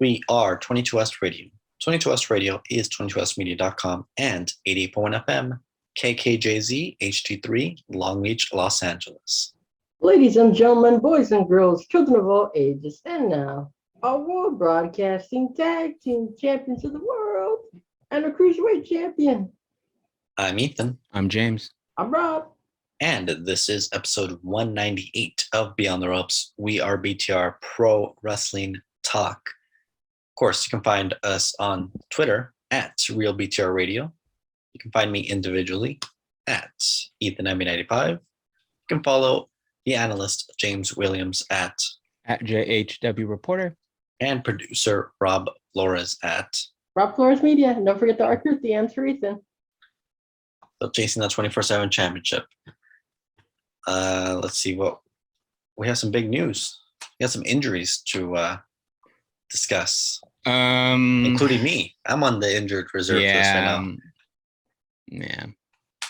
We are 22S Radio. 22S Radio is 22smedia.com and 88.1 FM, KKJZ, HD3, Long Beach, Los Angeles. Ladies and gentlemen, boys and girls, children of all ages, and now, our World Broadcasting Tag Team Champions of the World and a Cruiserweight Champion. I'm Ethan. I'm James. I'm Rob. And this is episode 198 of Beyond the Ropes. We are BTR Pro Wrestling Talk. Of course, you can find us on Twitter at RealBTR Radio. You can find me individually at EthanMB95. You can follow the Analyst James Williams at JHW Reporter. And producer Rob Flores at Rob Flores Media. And don't forget to recruit the M's for Ethan. So chasing that 24/7 championship. Let's see what we have. Some big news. We have some injuries to discuss, including me. I'm on the injured reserve list right now. Yeah,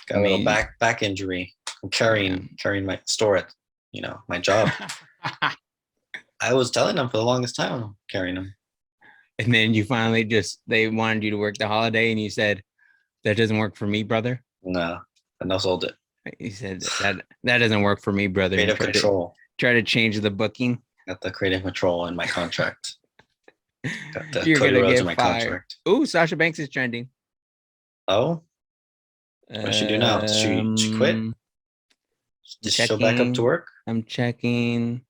got a little back injury. I'm carrying my store at my job. I was telling them for the longest time I'm carrying them, and then you finally they wanted you to work the holiday, and you said that doesn't work for me, brother. No, I sold it. He said that doesn't work for me, brother. Creative control. Try to change the booking. Got the creative control in my contract. Got the You're Cody gonna Rhodes get in my fired. contract. Ooh, Sasha Banks is trending. Oh, what does she do now? Did she quit? Did she go back up to work? I'm checking.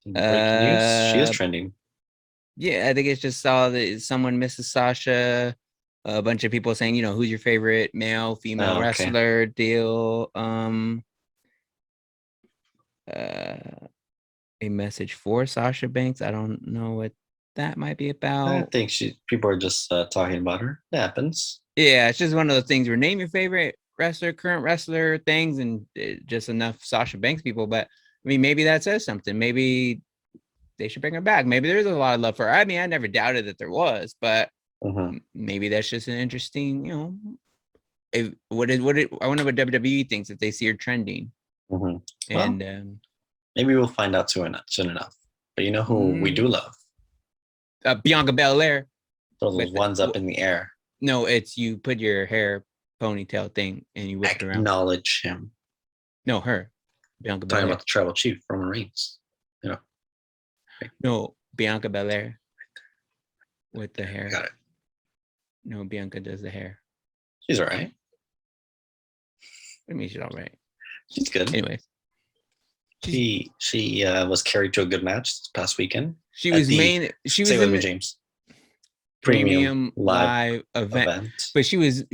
Breaking news. She is trending. Yeah, I think it's just saw that someone misses Sasha. A bunch of people saying, who's your favorite male, female wrestler deal. A message for Sasha Banks. I don't know what that might be about. I think people are just talking about her. It happens. Yeah, it's just one of those things where name your favorite wrestler, current wrestler things, and just enough Sasha Banks people. But I mean, maybe that says something. Maybe they should bring her back. Maybe there's a lot of love for her. I mean, I never doubted that there was, but maybe that's just an interesting, I wonder what WWE thinks if they see her trending. And maybe we'll find out soon enough. But you know who we do love? Bianca Belair. Those ones up in the air. No, it's you put your hair ponytail thing and you whip it around. Acknowledge him. No, her. Bianca Belair. Talking about the tribal chief, Roman Reigns. No, Bianca Belair. With the hair. Got it. No, Bianca does the hair. She's all right. What do you mean she's all right? She's good. Anyways. She was carried to a good match this past weekend. She was in the James premium live event. But she was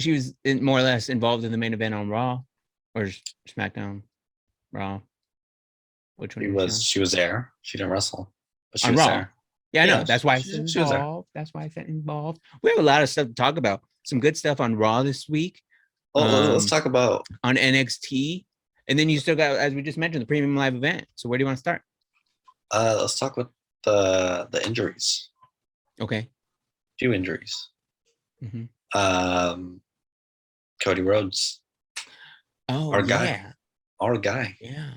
more or less involved in the main event on Raw or SmackDown. Raw. Which one? She was there. She didn't wrestle. But she on was Raw. there. Yeah, I know. That's why I said involved. That's why I said involved. We have a lot of stuff to talk about. Some good stuff on Raw this week. Let's talk about on NXT. And then you still got, as we just mentioned, the premium live event. So where do you want to start? Let's talk with the injuries. Okay. A few injuries. Cody Rhodes. Oh, our guy. Yeah.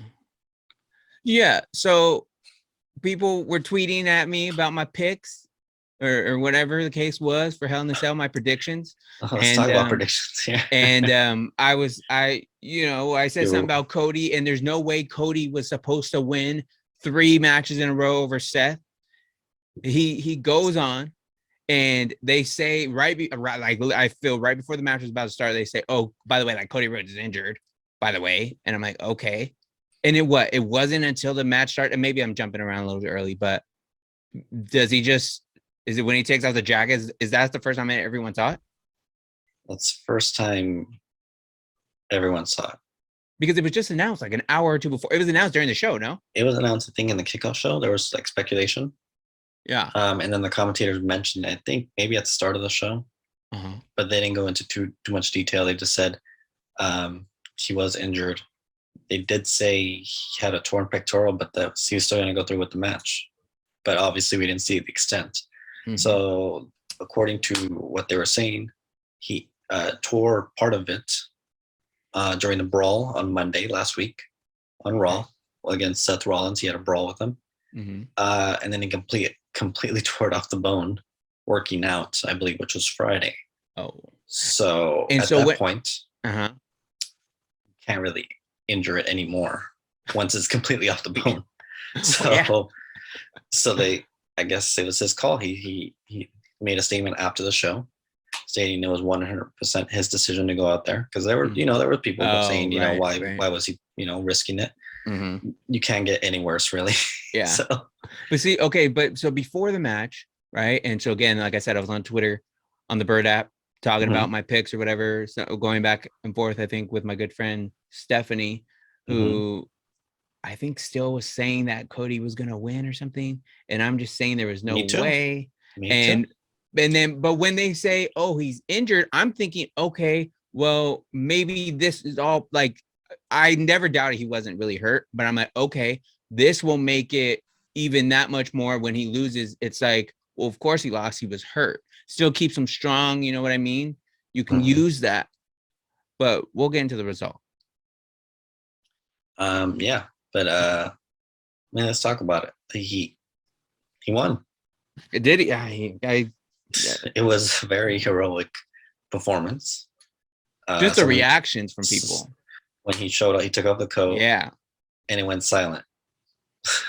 Yeah. So people were tweeting at me about my picks or whatever the case was for Hell in a Cell, my predictions. Let's talk about predictions here. And I said something about Cody, and there's no way Cody was supposed to win 3 matches in a row over Seth. He goes on, and they say I feel right before the match was about to start, they say, "Oh, by the way, like Cody Rhodes is injured, by the way." And I'm like, okay. And it wasn't until the match started, and maybe I'm jumping around a little bit early, but is it when he takes off the jacket? Is that the first time everyone saw it? That's the first time everyone saw it. Because it was just announced like an hour or two before. It was announced during the show, no? It was announced, I think, in the kickoff show. There was like speculation. Yeah. And then the commentators mentioned, I think, maybe at the start of the show. But they didn't go into too much detail. They just said he was injured. They did say he had a torn pectoral, but he was still going to go through with the match. But obviously, we didn't see the extent. So, according to what they were saying, he tore part of it during the brawl on Monday last week on Raw against Seth Rollins. He had a brawl with him. And then he completely tore it off the bone working out, I believe, which was Friday. Oh. So And at so that point, uh-huh. can't really injure it anymore once it's completely off the bone. So, yeah. So I guess it was his call. He made a statement after the show stating it was 100% his decision to go out there, because there were people saying, why was he, risking it? Mm-hmm. You can't get any worse, really. Yeah. So, but see, okay, but so before the match, right? And so again, like I said, I was on Twitter, on the Bird app, talking about my picks or whatever, so going back and forth, I think, with my good friend Stephanie, who I think still was saying that Cody was going to win or something. And I'm just saying there was no way. And then, but when they say, oh, he's injured, I'm thinking, okay, well, maybe this is all like, I never doubted he wasn't really hurt, but I'm like, okay, this will make it even that much more when he loses. It's like, well, of course he lost. He was hurt. Still keeps him strong. You know what I mean? You can use that, but we'll get into the result. Yeah, but let's talk about it. He won. It did. Yeah, It was a very heroic performance. Just the reactions from people when he showed up. He took off the coat. Yeah, and it went silent.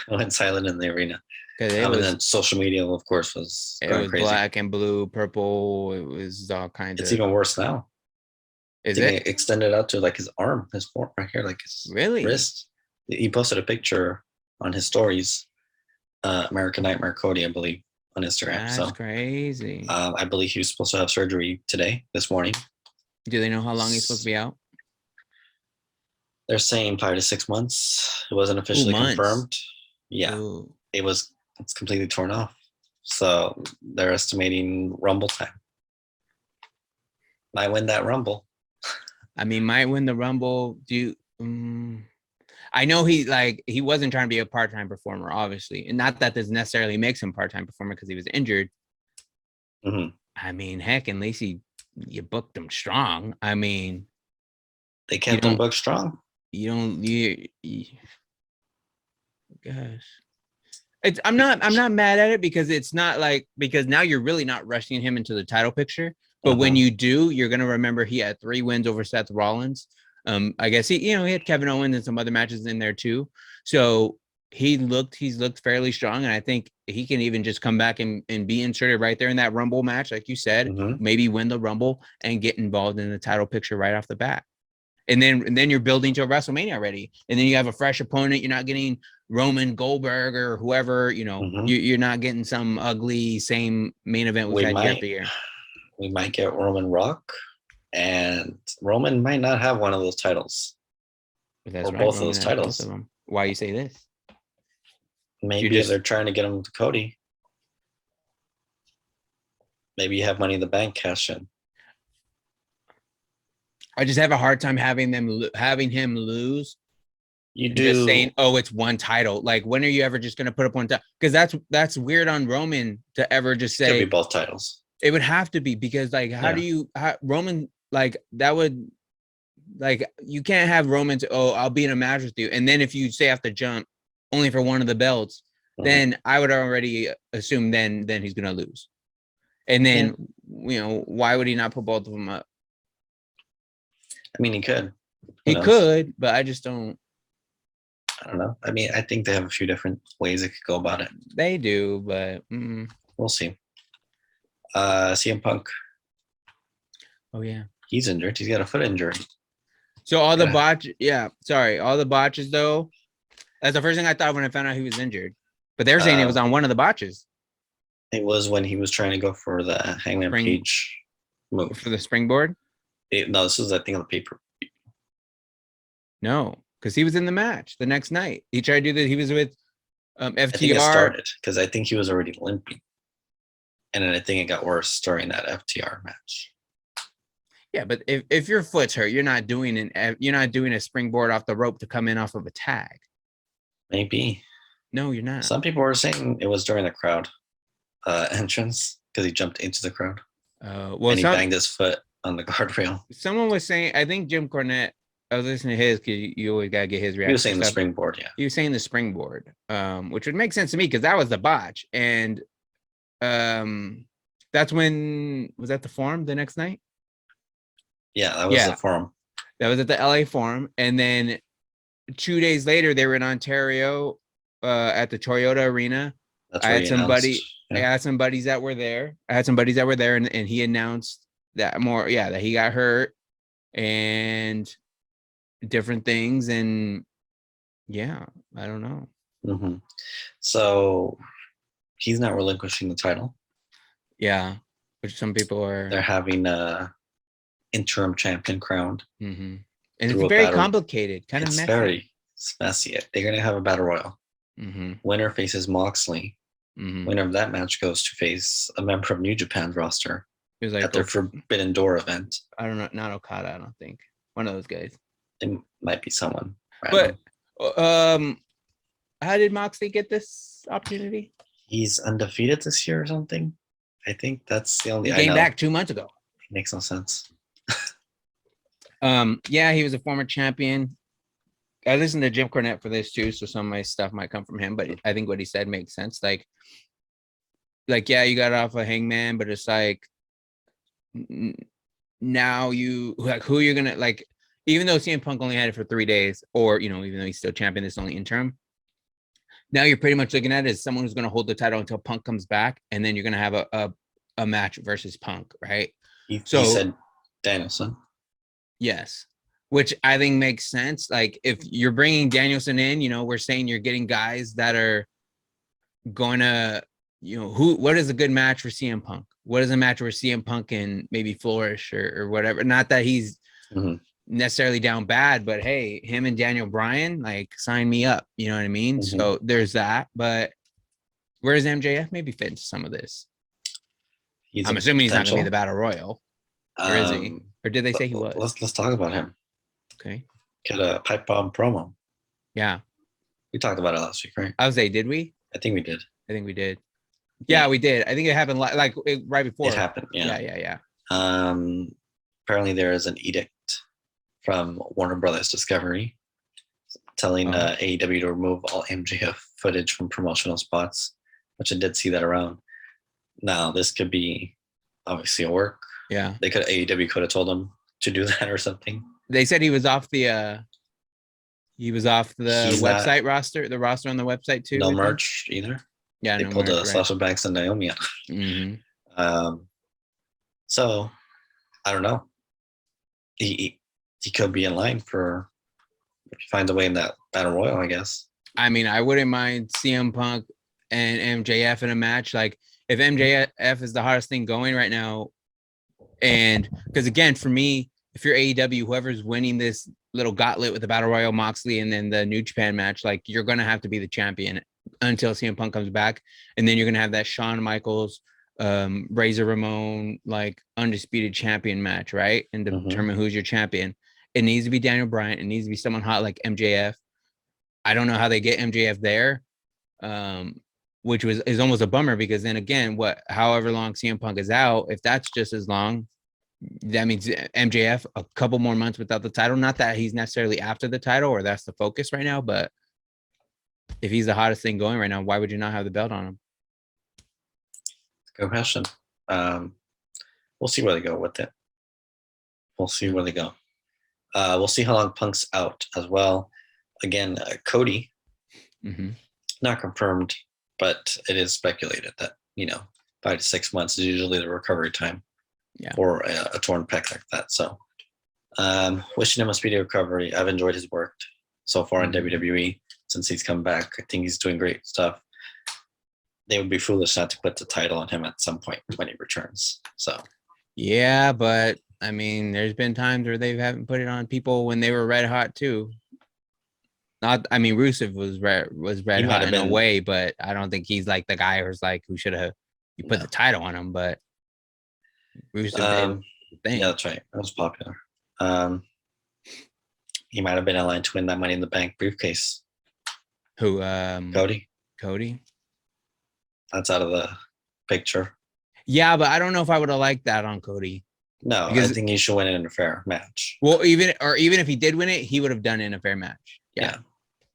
It went silent in the arena. And then social media, of course, was going crazy. Black and blue, purple. It was all kinds of. It's even worse now. Is it extended out to like his arm, his form right here, like his wrist? He posted a picture on his stories. American Nightmare Cody, I believe, on Instagram. That's crazy. I believe he was supposed to have surgery this morning. Do they know how long he's supposed to be out? They're saying 5 to 6 months. It wasn't officially confirmed. Yeah. Ooh. It's completely torn off. So they're estimating Rumble time. Might win that Rumble. I mean, might win the Rumble. I know he wasn't trying to be a part-time performer, obviously. And not that this necessarily makes him part-time performer because he was injured. Mm-hmm. I mean, heck, at least you booked him strong. I mean, they kept him booked strong. Gosh. I'm not mad at it because it's not because now you're really not rushing him into the title picture. But when you do, you're gonna remember he had 3 wins over Seth Rollins. I guess he had Kevin Owens and some other matches in there too. So he's looked fairly strong, and I think he can even just come back and be inserted right there in that Rumble match, like you said, maybe win the Rumble and get involved in the title picture right off the bat. And then you're building to a WrestleMania already. And then you have a fresh opponent. You're not getting Roman Goldberg or whoever, you're not getting some ugly same main event we've had year after year. We might get Roman Rock, and Roman might not have one of those titles. Both of those titles. Why you say this? Maybe they're trying to get him to Cody. Maybe you have Money in the Bank cash in. I just have a hard time having him lose. You do just saying, oh, it's one title. Like, when are you ever just going to put up one title? Because that's weird on Roman to ever just say. It could be both titles. It would have to be, because Roman, that would, you can't have Roman to, oh, I'll be in a match with you. And then if you say have to jump only for one of the belts, then I would already assume then he's going to lose. And then, why would he not put both of them up? I mean, he could. He could, but I just don't. I don't know. I mean, I think they have a few different ways they could go about it. They do, but we'll see. CM Punk. Oh, yeah. He's injured. He's got a foot injury. So all the botches, though, that's the first thing I thought when I found out he was injured. But they're saying it was on one of the botches. It was when he was trying to go for the Hangman Page move. For the springboard? No, this was, I think, on the paper. No, because he was in the match the next night. He tried to do that. He was with FTR. I think it started because I think he was already limping. And then I think it got worse during that FTR match. Yeah, but if your foot's hurt, you're not doing a springboard off the rope to come in off of a tag. Maybe. No, you're not. Some people were saying it was during the crowd entrance because he jumped into the crowd. And he banged his foot on the guardrail. Someone was saying, I think Jim Cornette, I was listening to his because you always got to get his reaction. He was saying the springboard, yeah. He was saying the springboard, which would make sense to me because that was the botch. And that's when was that the Forum the next night? Yeah, that was the Forum. That was at the LA Forum, and then 2 days later they were in Ontario at the Toyota Arena. That's where I had some buddies that were there. And he announced that that he got hurt and different things, and I don't know. Mm-hmm. So he's not relinquishing the title. Yeah, which some people are. They're having a interim champion crowned. Mm-hmm. And it's very complicated, kind of messy. It's messy. They're going to have a battle royal. Mm-hmm. Winner faces Moxley. Mm-hmm. Winner of that match goes to face a member of New Japan's roster. It was like at their Forbidden Door event. I don't know, not Okada. I don't think one of those guys. It might be someone. Random. But how did Moxley get this opportunity? He's undefeated this year or something. I think that's the only. He came back 2 months ago. It makes no sense. He was a former champion. I listened to Jim Cornette for this too, so some of my stuff might come from him. But I think what he said makes sense. Like you got off a Hangman, but it's like now you who you're gonna like. Even though CM Punk only had it for 3 days, or even though he's still champion, this is only interim. Now you're pretty much looking at it as someone who's going to hold the title until Punk comes back, and then you're going to have a match versus Punk, right? He said Danielson. Yes, which I think makes sense. Like if you're bringing Danielson in, we're saying you're getting guys that are going to, what is a good match for CM Punk? What is a match where CM Punk can maybe flourish or whatever? Not that he's necessarily down bad, but hey, him and Daniel Bryan, like, sign me up. You know what I mean? Mm-hmm. So there's that. But where's MJF maybe fit into some of this? I'm assuming he's not going to be the Battle Royal. Or is he? Or did they say he was? Let's talk about him. Okay. Get a pipe bomb promo. Yeah. We talked about it last week, right? I was say, did we? I think we did. Yeah, we did. I think it happened right before. It happened, yeah. Yeah. Apparently there is an edict from Warner Brothers Discovery telling AEW to remove all MJF footage from promotional spots, which I did see that around. Now, this could be obviously a work. Yeah. AEW could have told him to do that or something. They said he was off the website roster, the roster on the website too. No merch either. Yeah, they pulled the Sasha Banks and Naomi out. Mm-hmm. So I don't know. He could be in line for if you find a way in that Battle Royal, I guess. I mean, I wouldn't mind CM Punk and MJF in a match. Like if MJF is the hottest thing going right now, and because again, for me, if you're AEW, whoever's winning this little gauntlet with the Battle Royal, Moxley, and then the New Japan match, like you're gonna have to be the champion until CM Punk comes back, and then you're gonna have that Shawn Michaels, Razor Ramon, like undisputed champion match, right? And determine who's your champion. It needs to be Daniel Bryan. It needs to be someone hot like MJF. I don't know how they get MJF there, which is almost a bummer because then again, however long CM Punk is out, if that's just as long, that means MJF a couple more months without the title. Not that he's necessarily after the title or that's the focus right now, but if he's the hottest thing going right now, why would you not have the belt on him? Good question. We'll see where they go with it. We'll see where they go. We'll see how long Punk's out as well. Again, Cody, not confirmed, but it is speculated that 5 to 6 months is usually the recovery time for a torn pec like that. So wishing him a speedy recovery. I've enjoyed his work so far in WWE since he's come back. I think he's doing great stuff. They would be foolish not to put the title on him at some point when he returns. So yeah, but I mean, there's been times where they haven't put it on people when they were red hot too. Rusev was red hot in a way, but I don't think he's like the guy who should have put the title on him. But Rusev did. Yeah, that's right. That was popular. He might have been in line to win that Money in the Bank briefcase. Who? Cody. That's out of the picture. Yeah, but I don't know if I would have liked that on Cody. No, because I think he should win it in a fair match. Well, even if he did win it, he would have done it in a fair match. Yeah.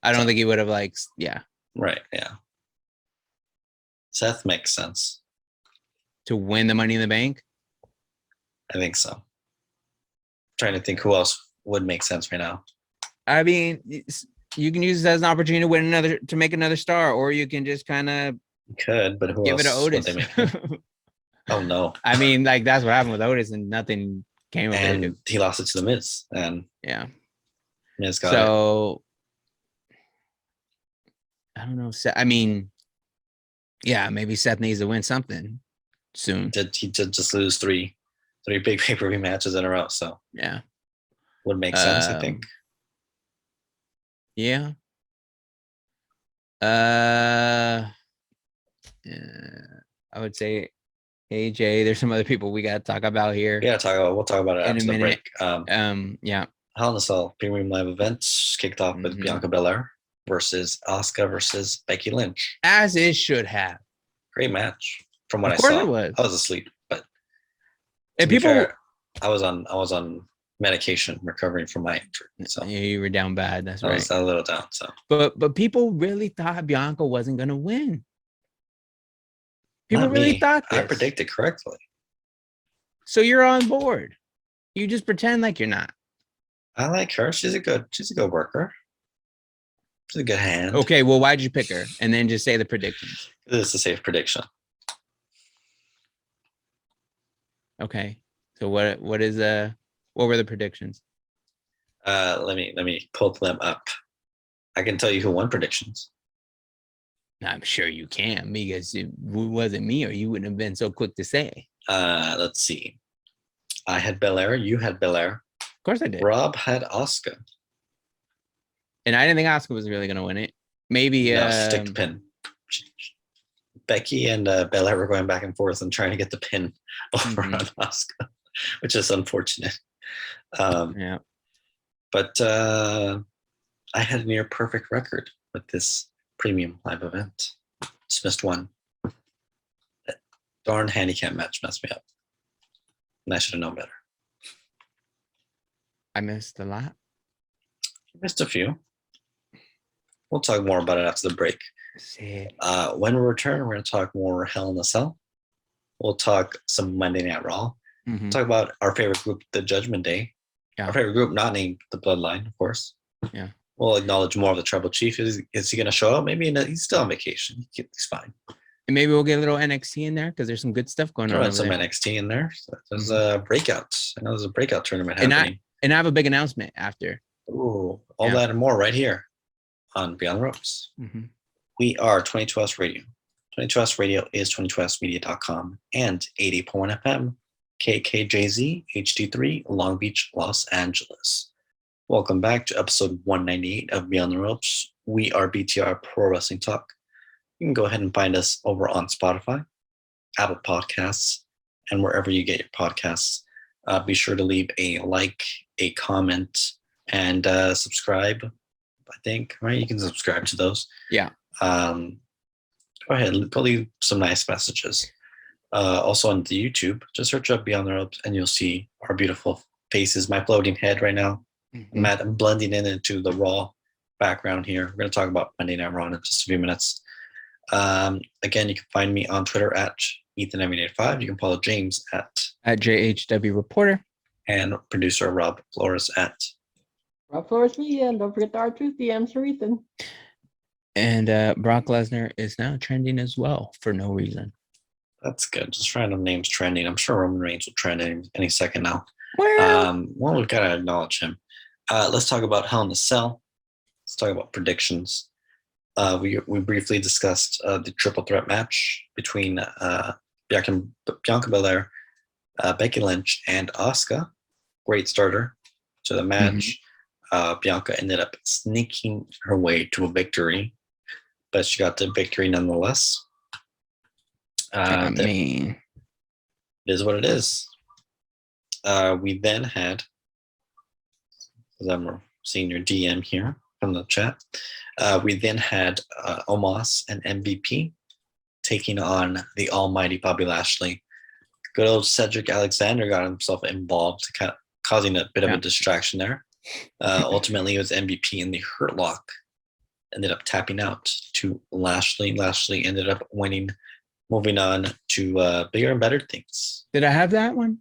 I don't think he would have Right, yeah. Seth makes sense. to win the Money in the Bank? I think so. Trying to think who else would make sense right now. I mean, you can use this as an opportunity to make another star, or you can just kind of could, but who give else it to Otis. would they make? Oh no! I mean, like that's what happened with Otis, and nothing came of it. And he lost it to the Miz, and yeah, Miz got it. I don't know. I mean, yeah, maybe Seth needs to win something soon. He did just lose three big pay-per-view matches in a row, so yeah, would make sense, I think. Yeah. I would say AJ. There's some other people we gotta talk about here. Yeah, we'll talk about it in after a the minute. break. Yeah. Hell in a Cell premium live events kicked off with Bianca Belair versus Asuka versus Becky Lynch. As it should have. Great match. From what I saw, it was. I was asleep, but and people, fair, I was on medication recovering from my injury. So yeah, you were down bad. That's right. I was a little down. So, but people really thought Bianca wasn't gonna win. People Not really me. thought this. I predicted correctly. So you're on board. You just pretend like you're not. I like her. She's a good worker. She's a good hand. Okay, well, why'd you pick her? And then just say the predictions. This is a safe prediction. Okay. So what were the predictions? Let me pull them up. I can tell you who won predictions. I'm sure you can, because if it wasn't me, or you wouldn't have been so quick to say. Let's see. I had Belair. You had Belair. Of course I did. Rob had Asuka. And I didn't think Asuka was really going to win it. Maybe stick the pin. Becky and Belair were going back and forth and trying to get the pin over on Asuka, which is unfortunate. Yeah. But I had a near perfect record with this premium live event. Just missed one. That darn handicap match messed me up. And I should have known better. I missed a lot. Missed a few. We'll talk more about it after the break. When we return, we're going to talk more Hell in a Cell. We'll talk some Monday Night Raw. Talk about our favorite group, the Judgment Day. Yeah. Our favorite group, not named the Bloodline, of course. Yeah. We'll acknowledge more of the Tribal Chief. Is he going to show up? Maybe he's still on vacation. He's fine. And maybe we'll get a little NXT in there, because there's some good stuff going on. Throw some NXT in there. So there's a breakout. I know there's a breakout tournament happening. And I have a big announcement after. Ooh, all that and more right here on Beyond the Ropes. We are 22S Radio. 22S Radio is 22smedia.com and 80.1 FM, KKJZ, HD3, Long Beach, Los Angeles. Welcome back to episode 198 of Beyond the Ropes. We are BTR Pro Wrestling Talk. You can go ahead and find us over on Spotify, Apple Podcasts, and wherever you get your podcasts. Be sure to leave a like, a comment, and subscribe, I think, right? You can subscribe to those. Yeah. Go ahead, go leave some nice messages. Also on the YouTube, just search up Beyond the Ropes and you'll see our beautiful faces. My floating head right now. I'm blending into the Raw background here. We're going to talk about Monday Night Raw in just a few minutes. Again, you can find me on Twitter at Ethan85. You can follow James at JHW Reporter. And producer Rob Flores at Rob Flores Media. And don't forget the R2 DMs for Ethan. And Brock Lesnar is now trending as well for no reason. That's good. Just random names trending. I'm sure Roman Reigns will trend any second now. Well, we've got to acknowledge him. Let's talk about Hell in a Cell. Let's talk about predictions. We briefly discussed the triple threat match between Bianca Belair, Becky Lynch, and Asuka. Great starter to the match. Bianca ended up sneaking her way to a victory, but she got the victory nonetheless. It is what it is. We then had, as I'm seeing your DM here from the chat, we then had Omos and MVP taking on the almighty Bobby Lashley. Good old Cedric Alexander got himself involved, causing a bit of a distraction there. Ultimately, it was MVP in the Hurt Lock. Ended up tapping out to Lashley. Lashley ended up winning moving on to bigger and better things. Did I have that one?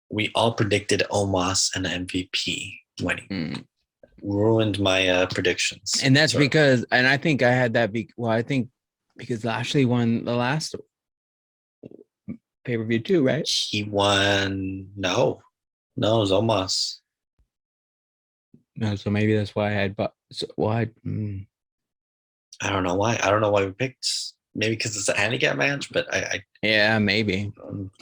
We all predicted Omos and MVP winning. Ruined my predictions. And that's because, and I think I had that. I think because Lashley won the last pay-per-view too, right? He won. No, it was Omos. No, so maybe that's why I had. But why? I don't know why. I don't know why we picked. Maybe because it's a handicap match, but yeah, maybe.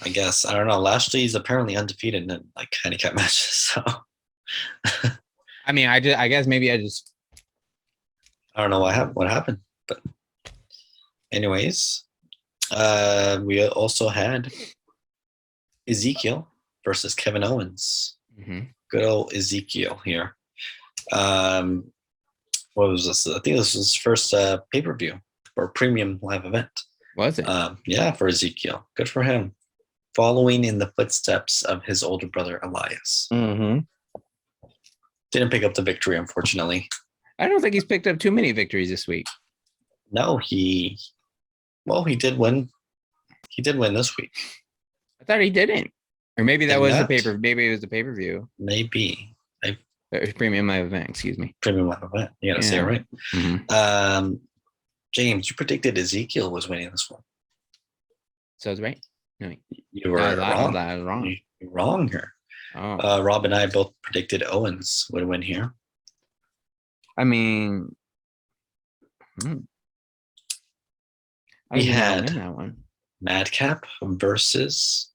I guess I don't know. Lashley's apparently undefeated in like handicap matches. So I mean, I guess maybe I don't know what happened, but anyways, we also had Ezekiel versus Kevin Owens. Good old Ezekiel here. What was this? I think this was his first pay-per-view or premium live event. Was it? Yeah, for Ezekiel. Good for him. Following in the footsteps of his older brother, Elias. Didn't pick up the victory, unfortunately. I don't think he's picked up too many victories this week. No, he did win. He did win this week. I thought he didn't. Or maybe that was the paper. Maybe it was the pay-per-view. Maybe. Premium live event, excuse me. Premium live event. You gotta say it right. James, you predicted Ezekiel was winning this one. So it's right? No, you were wrong. I was wrong. You're wrong here. Oh. Rob and I both predicted Owens would win here. I mean, we had that one. Madcap versus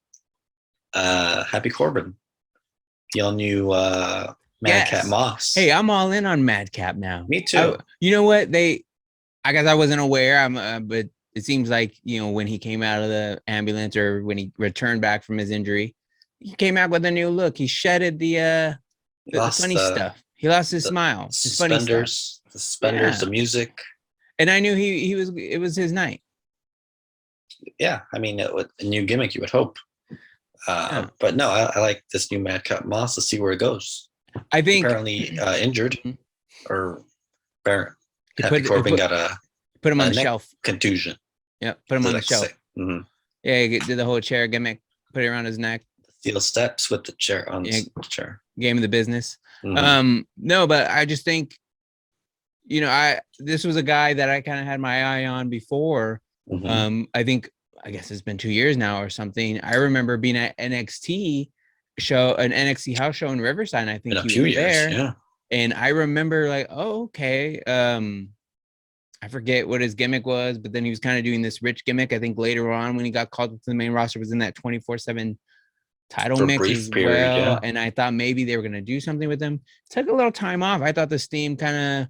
Happy Corbin. The all new Madcap Moss. Hey, I'm all in on Madcap now. Me too. You know what? I guess I wasn't aware. But it seems like, when he came out of the ambulance or when he returned back from his injury, he came out with a new look. He shedded the funny stuff. He lost his smile. His funny stuff. The suspenders, the music. And I knew it was his night. Yeah, I mean, a new gimmick, you would hope. But no, I like this new Madcap Moss. Let's see where it goes. I think apparently injured, or Happy Corbin got put him on the shelf contusion. Yeah, put him on the shelf. Yeah, he did the whole chair gimmick, put it around his neck. Steel steps with the chair on the chair. Game of the business. No, but I just think, this was a guy that I kind of had my eye on before. I guess it's been 2 years now or something. I remember being at an NXT house show in Riverside. And I think he was there. Yeah. And I remember like, oh, okay. I forget what his gimmick was, but then he was kind of doing this rich gimmick. I think later on when he got called to the main roster was in that 24/7 title mix as well. Yeah. And I thought maybe they were going to do something with him. Took a little time off. I thought the Steam kind of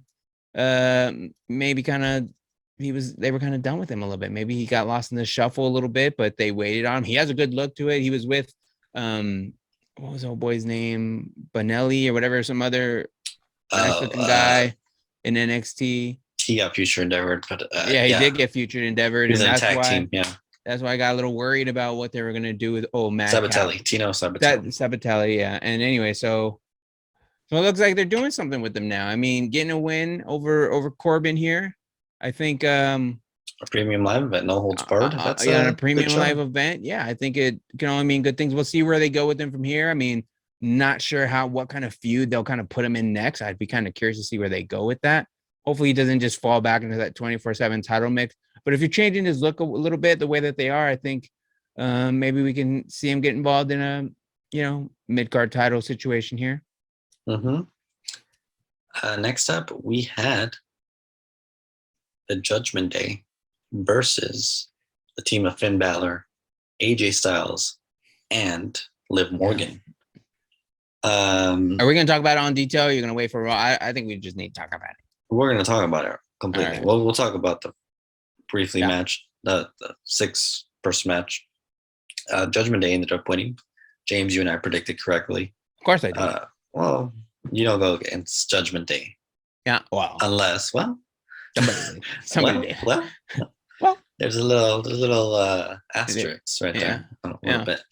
they were kind of done with him a little bit. Maybe he got lost in the shuffle a little bit, but they waited on him. He has a good look to it. He was with what was the old boy's name? Bonelli or whatever, some other nice looking guy in NXT. He got future endeavored, but he did get future endeavored. He was in a tag team, That's why I got a little worried about what they were gonna do with Matt Sabatelli, Tino Sabatelli. Sabatelli, yeah. And anyway, so it looks like they're doing something with them now. I mean, getting a win over Corbin here. I think a premium live event, no holds barred. That's a premium live event. Yeah, I think it can only mean good things. We'll see where they go with them from here. I mean, not sure what kind of feud they'll kind of put him in next. I'd be kind of curious to see where they go with that. Hopefully he doesn't just fall back into that 24/7 title mix. But if you're changing his look a little bit, the way that they are, I think maybe we can see him get involved in a mid-card title situation here. Next up, we had the Judgment Day versus the team of Finn Balor, AJ Styles, and Liv Morgan. Are we going to talk about it on detail? Or you're going to wait for Raw? I think we just need to talk about it. We're going to talk about it completely. Right. We'll talk about the match, the 6-person match. Judgment Day ended up winning. James, you and I predicted correctly. Of course I did. Well, you don't go against Judgment Day. Yeah. Wow. Unless, somebody did. Well, there's a little asterisk right there. A little bit.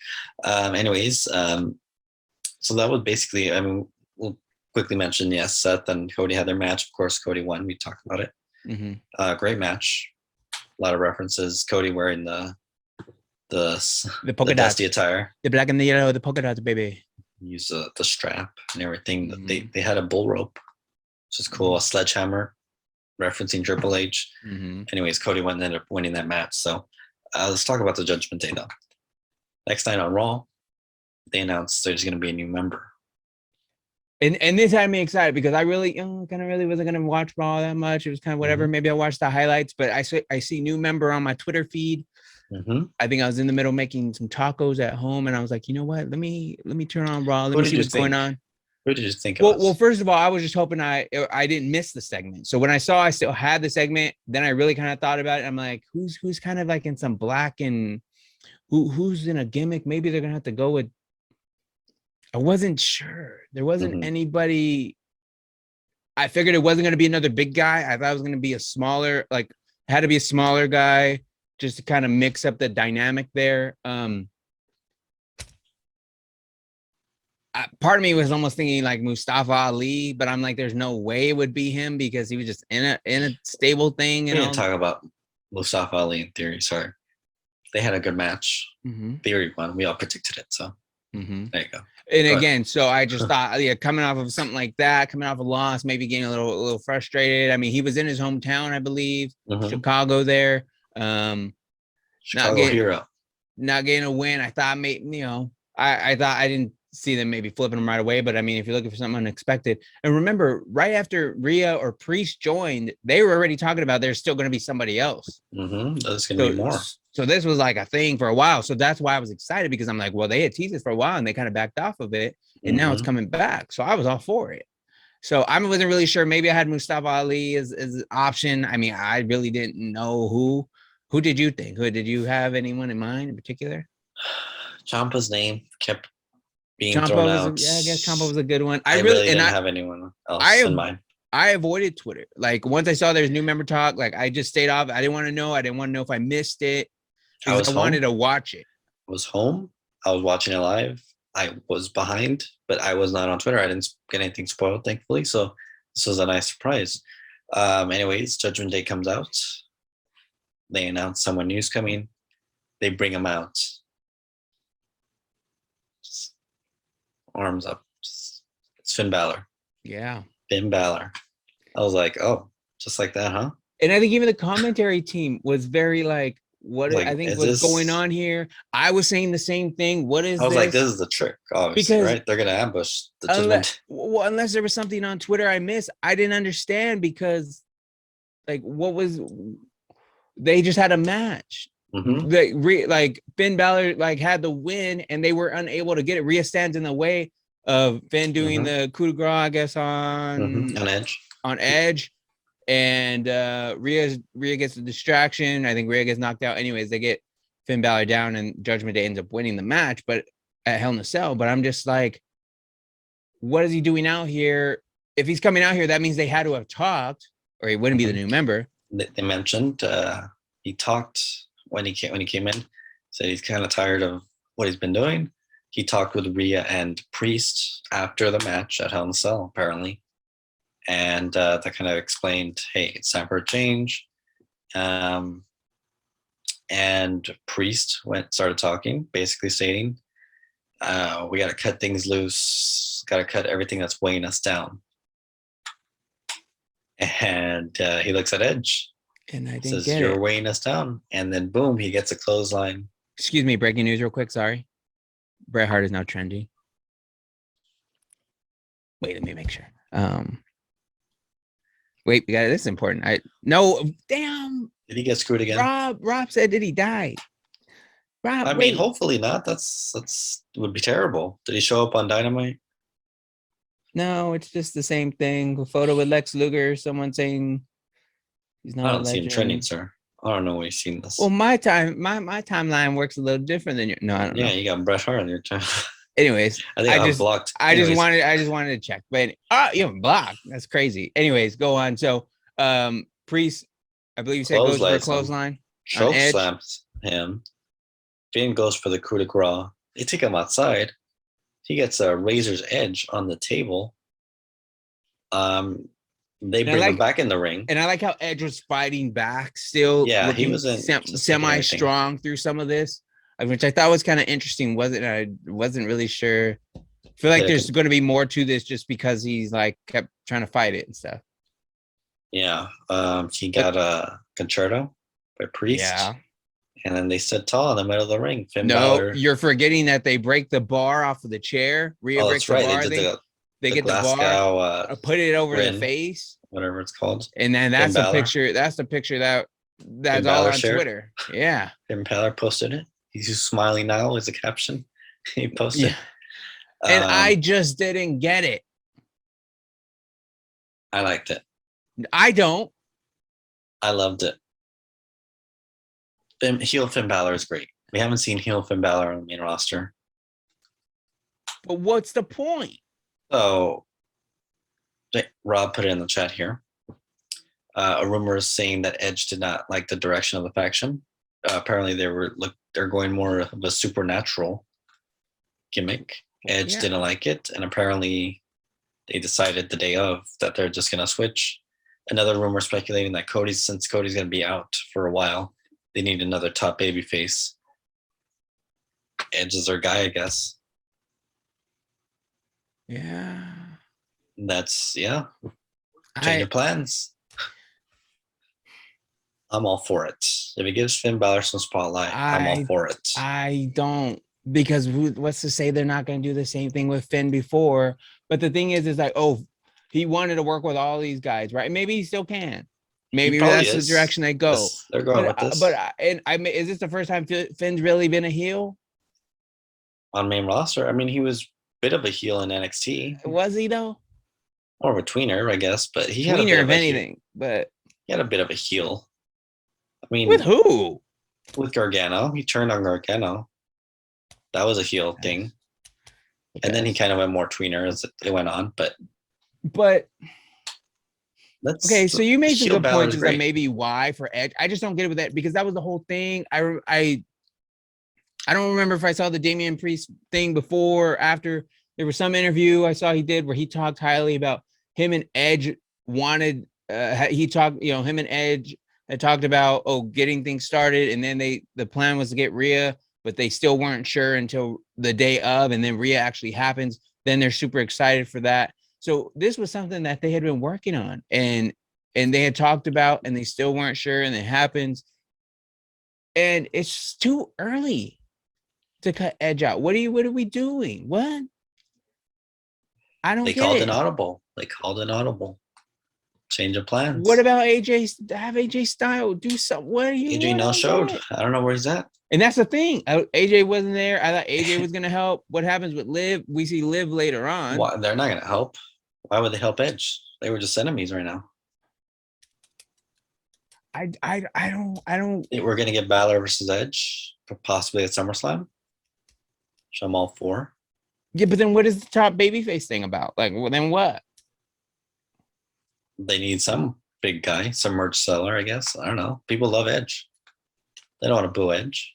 Anyways, so that was basically, I mean, we'll quickly mention, Seth and Cody had their match. Of course, Cody won. We talked about it. Great match. A lot of references. Cody wearing the polka dots, dusty attire, the black and the yellow, the polka dots, baby. Use the strap and everything. Mm-hmm. They had a bull rope, which is cool. A sledgehammer, referencing Triple H. Mm-hmm. Anyways, Cody ended up winning that match. So let's talk about the Judgment Day though. Next night on Raw, they announced there's going to be a new member. And this had me excited because I really kind of really wasn't going to watch Raw that much. It was kind of whatever. Mm-hmm. Maybe I watched the highlights, but I see new member on my Twitter feed. Mm-hmm. I think I was in the middle making some tacos at home, and I was like, you know what? Let me turn on Raw. Let me see what's going on. What did you think? Well, first of all, I was just hoping I didn't miss the segment. So when I saw I still had the segment, then I really kind of thought about it. I'm like, who's kind of like in some black and who's in a gimmick? Maybe they're gonna have to go with. I wasn't sure. There wasn't anybody. I figured it wasn't going to be another big guy. I thought it was going to be a smaller, like had to be a smaller guy just to kind of mix up the dynamic there. Part of me was almost thinking like Mustafa Ali, but I'm like, there's no way it would be him because he was just in a stable thing. We didn't talk about Mustafa Ali in theory. Sorry, they had a good match. Mm-hmm. Theory won. We all predicted it. So there you go. And again, so I just thought, coming off of something like that, coming off a loss, maybe getting a little frustrated. I mean, he was in his hometown, I believe, Chicago there. Chicago hero. Not getting a win. I thought I thought I didn't see them maybe flipping him right away. But I mean, if you're looking for something unexpected, and remember, right after Rhea or Priest joined, they were already talking about there's still going to be somebody else. There's going to be more. So this was like a thing for a while. So that's why I was excited because I'm like, well, they had teased it for a while and they kind of backed off of it. And now it's coming back. So I was all for it. So I wasn't really sure. Maybe I had Mustafa Ali as an option. I mean, I really didn't know who. Who did you think? Did you have anyone in mind in particular? Ciampa's name kept being thrown out. I guess Ciampa was a good one. I really didn't have anyone else in mind. I avoided Twitter. Like once I saw there's new member talk, like I just stayed off. I didn't want to know. I didn't want to know if I missed it. I wanted to watch it. I was home. I was watching it live. I was behind, but I was not on Twitter. I didn't get anything spoiled, thankfully. So this was a nice surprise. Anyways, Judgment Day comes out. They announce someone new's coming. They bring him out. Just arms up. It's Finn Balor. Yeah. Finn Balor. I was like, oh, just like that, huh? And I think even the commentary team was very like, what I think was going on here. I was saying the same thing. What is this? I was like, this is the trick, obviously, right? They're going to ambush the Judgment. Unless there was something on Twitter I missed. I didn't understand because like they just had a match. Like Finn Balor like had the win and they were unable to get it. Rhea stands in the way of Finn doing the coup de grace, I guess, on Edge. And Rhea gets a distraction. I think Rhea gets knocked out. Anyways, they get Finn Balor down and Judgment Day ends up winning the match, but at Hell in a Cell. But I'm just like, what is he doing out here? If he's coming out here, that means they had to have talked, or he wouldn't be the new member. They mentioned he talked when he came in, said he's kind of tired of what he's been doing. He talked with Rhea and Priest after the match at Hell in a Cell, apparently. And that kind of explained, hey, it's time for a change. And Priest started talking, basically stating, we got to cut things loose, got to cut everything that's weighing us down. And he looks at Edge and I says, you're weighing us down. And then boom, he gets a clothesline. Excuse me, breaking news real quick, sorry. Bret Hart is now trendy. Wait, let me make sure. Wait, we got it. This is important. Damn. Did he get screwed again? Rob said, did he die? Rob, I mean, hopefully not. That's would be terrible. Did he show up on Dynamite? No, it's just the same thing. A photo with Lex Luger. Someone saying he's not. I don't see him trending, sir. I don't know where you've seen this. Well, my timeline works a little different than your. No, I don't know. Yeah, you got Bret Hart on your time. Anyways, I was blocked. I just wanted to check, but you have blocked. That's crazy. Anyways, go on. So, Priest, I believe you said goes for a clothesline. Choke slams him. Finn goes for the coup de grace. They take him outside. He gets a razor's edge on the table. They bring him back in the ring. And I like how Edge was fighting back, still he wasn't semi-strong through some of this, which I thought was kind of interesting. I wasn't really sure. I feel like there's going to be more to this just because he's like kept trying to fight it and stuff. Yeah. He got a concerto by Priest. Yeah. And then they stood tall in the middle of the ring. Balor. You're forgetting that they break the bar off of the chair. Rhea breaks the bar. They get the bar, put it over the face, whatever it's called, and then that's the picture. That's the picture that's all on Twitter. Yeah, Finn Balor posted it. He's just smiling now as a caption. He posted, and I just didn't get it. I liked it. I don't. I loved it. Heel Finn Balor is great. We haven't seen heel Finn Balor on the main roster. But what's the point? So, Rob put it in the chat here. A rumor is saying that Edge did not like the direction of the faction. Apparently, they're going more of a supernatural gimmick. Edge didn't like it, and apparently, they decided the day of that they're just gonna switch. Another rumor speculating that since Cody's gonna be out for a while, they need another top babyface. Edge is their guy, I guess. Yeah. That's change of plans. I'm all for it. If it gives Finn Balor some spotlight, I'm all for it. I don't, because what's to say they're not going to do the same thing with Finn before? But the thing is like, he wanted to work with all these guys, right? Maybe he still can. Maybe that's the direction they go. Yes, they're going with this. Is this the first time Finn's really been a heel on main roster? I mean, he was bit of a heel in NXT. Was he though? More of a tweener, I guess, but he had a bit of anything. But he had a bit of a heel. I mean, with who? With Gargano. He turned on Gargano. That was a heel thing. Okay. And then he kind of went more tweener as it went on. But okay, so you made some good points that maybe why for Edge. I just don't get it with that because that was the whole thing. I don't remember if I saw the Damian Priest thing before or after. There was some interview I saw he did where he talked highly about him and Edge wanted. Him and Edge had talked about getting things started, and then the plan was to get Rhea, but they still weren't sure until the day of, and then Rhea actually happens. Then they're super excited for that. So this was something that they had been working on, and they had talked about, and they still weren't sure, and it happens. And it's too early to cut Edge out. What are we doing? What? I don't get it. They called an audible. Change of plans. What about AJ? Have AJ Styles do something? What are you? AJ now showed. I don't know where he's at. And that's the thing. AJ wasn't there. I thought AJ was going to help. What happens with Liv? We see Liv later on. Why, they're not going to help. Why would they help Edge? They were just enemies right now. I don't. We're going to get Balor versus Edge, possibly at SummerSlam. Which I'm all for. Yeah, but then what is the top babyface thing about? Like, well, then what? They need some big guy, some merch seller, I guess. I don't know. People love Edge. They don't want to boo Edge.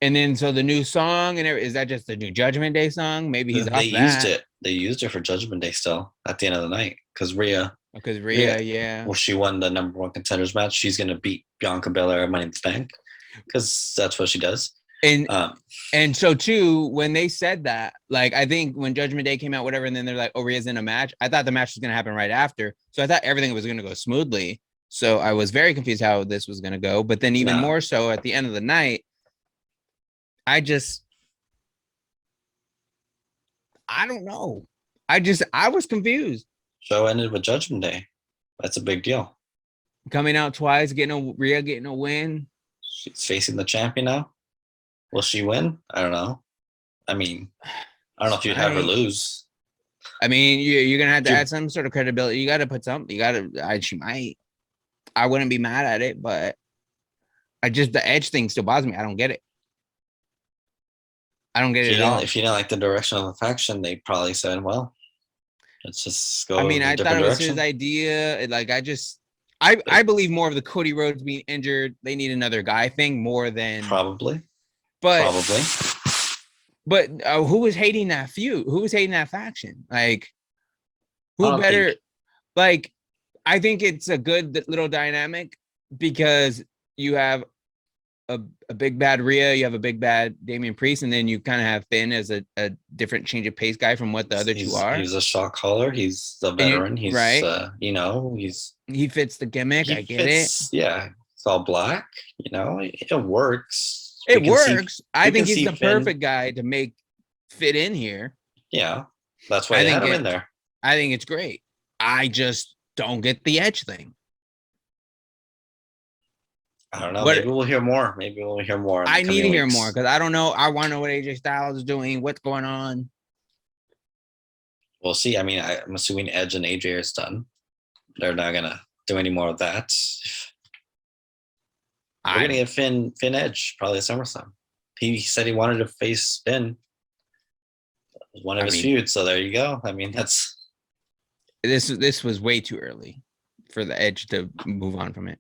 And then, so the new song, and is that just the new Judgment Day song? Maybe he's off that. Used it. They used it for Judgment Day still at the end of the night because Rhea. Because Rhea, well, she won the number one contenders match. She's going to beat Bianca Belair at Money in the Bank because that's what she does. And so too, when they said that, like, I think when Judgment Day came out, whatever, and then they're like, Rhea's in a match. I thought the match was going to happen right after. So I thought everything was going to go smoothly. So I was very confused how this was going to go. But then even more so at the end of the night, I don't know. I was confused. Show ended with Judgment Day. That's a big deal. Coming out twice, Rhea getting a win. She's facing the champion now. Will she win? I don't know. I mean, I don't know if you'd have her lose. I mean, you're gonna have to add some sort of credibility. You got to put something. She might. I wouldn't be mad at it, but the Edge thing still bothers me. I don't get it. I don't get it at all. If you didn't like the direction of the faction, they probably said, "Well, let's just go." I mean, I thought it was his idea. Like, I believe more of the Cody Rhodes being injured. They need another guy thing more than probably. But who was hating that feud? Who was hating that faction? Like, who better? like, I think it's a good little dynamic because you have a big bad Rhea, you have a big bad Damian Priest, and then you kind of have Finn as a different change of pace guy from what the other two are. He's a shot caller. He's a veteran. He's right. He fits the gimmick. I get it. Yeah, it's all black. It works. It works. I think he's the perfect guy to fit in here. Yeah, that's why I had him in there. I think it's great. I just don't get the Edge thing. I don't know. Maybe we'll hear more. I need to hear more because I don't know. I want to know what AJ Styles is doing. What's going on? We'll see. I mean, I'm assuming Edge and AJ are done. They're not gonna do any more of that. We're gonna get Finn Edge probably at SummerSlam. He said he wanted to face Finn. One of his feuds. So there you go. I mean, this was way too early for the Edge to move on from it.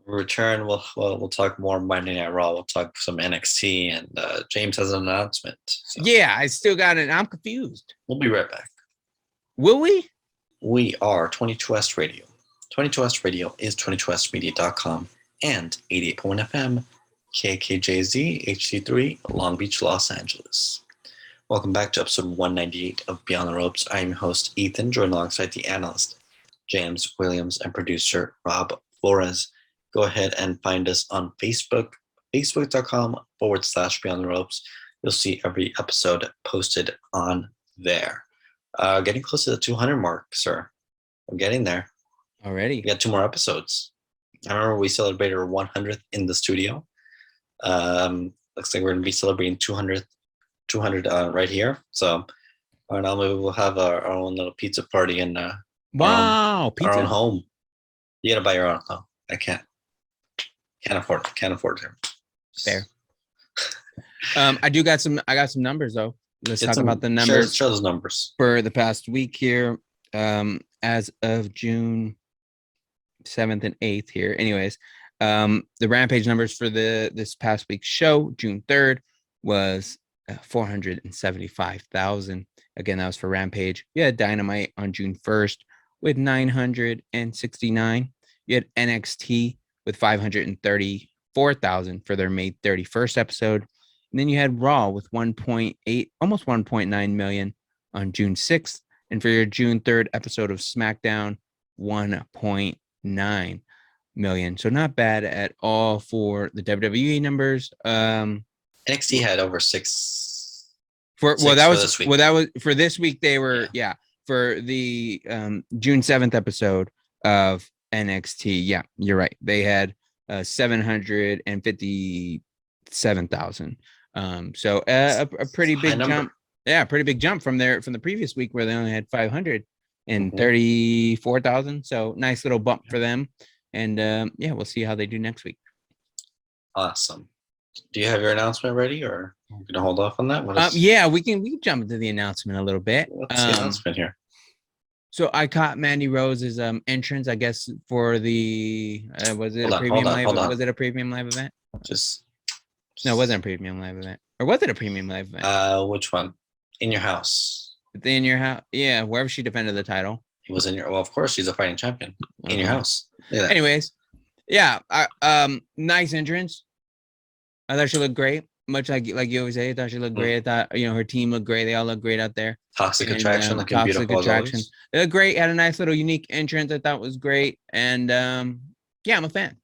Return. We'll talk more Monday Night Raw. We'll talk some NXT, and James has an announcement. So. Yeah, I still got it. I'm confused. We'll be right back. Will we? We are 22S Radio. 22S Radio is 22smedia.com and 88.1 FM, KKJZ, HD3, Long Beach, Los Angeles. Welcome back to episode 198 of Beyond the Ropes. I am your host, Ethan, joined alongside the analyst, James Williams, and producer, Rob Flores. Go ahead and find us on Facebook, facebook.com/Beyond the Ropes. You'll see every episode posted on there. Getting close to the 200 mark, sir. We're getting there. Already. We got 2 more episodes. I remember we celebrated our 100th in the studio. Looks like we're going to be celebrating 200 right here. So now maybe we'll have our own little pizza party in pizza. Our own home. You got to buy your own though. I can't afford it. Fair. I got some numbers though. Let's talk about the numbers. Show those numbers for the past week here. As of June 7th and 8th here. Anyways, the Rampage numbers for this past week's show, June 3rd, was 475,000. Again, that was for Rampage. You had Dynamite on June 1st with 969. You had NXT with 534,000 for their May 31st episode. And then you had Raw with 1.8, almost 1.9 million on June 6th. And for your June 3rd episode of SmackDown, 1.9 million. So not bad at all for the WWE numbers. NXT had over 6. For this week. They were for the June 7th episode of NXT. Yeah, you're right. They had 757,000. So a pretty big jump. Yeah, pretty big jump from the previous week where they only had 534,000. So nice little bump for them. And we'll see how they do next week. Awesome. Do you have your announcement ready, or are you gonna hold off on that? We can jump into the announcement a little bit. What's the announcement here? So I caught Mandy Rose's entrance, I guess, for the was it a premium live event? No, it wasn't a premium live event. Or was it a premium live event? Which one? In Your House. In Your House. Yeah, wherever she defended the title. It was well, of course, she's a fighting champion. In Your House. Anyways, nice entrance. I thought she looked great. Much like you always say, I thought she looked great. I thought, her team looked great. They all look great out there. Toxic Attraction looking beautiful. Attraction. They look great. Had a nice little unique entrance I thought was great. And I'm a fan.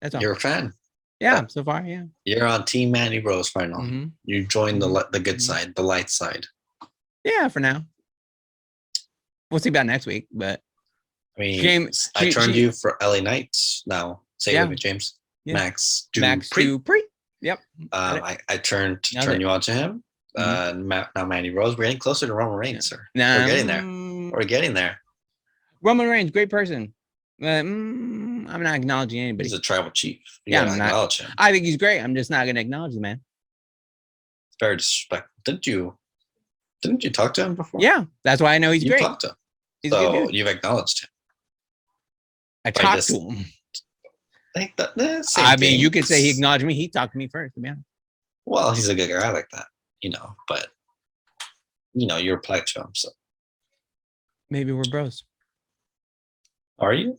That's all. You're a fan? Yeah, so far, yeah. You're on Team Mandy Rose right now. Mm-hmm. You joined the good side, the light side. Yeah, for now. We'll see about next week, but I mean, James, I turned you for LA Knight now. Say it with me, James. Yeah. Max Dupree. Yep. I turned you on to him. Now Mandy Rose. We're getting closer to Roman Reigns, sir. We're getting there. Roman Reigns, great person. I'm not acknowledging anybody. He's a tribal chief. I'm not acknowledge him. I think he's great. I'm just not going to acknowledge the man. It's very disrespectful. Didn't you talk to him before? Yeah, that's why I know he's great. You talked to him. So you've acknowledged him. I talked to him. You could say he acknowledged me. He talked to me first, to be honest. Well, he's a good guy like that, but you replied to him, so maybe we're bros. Are you?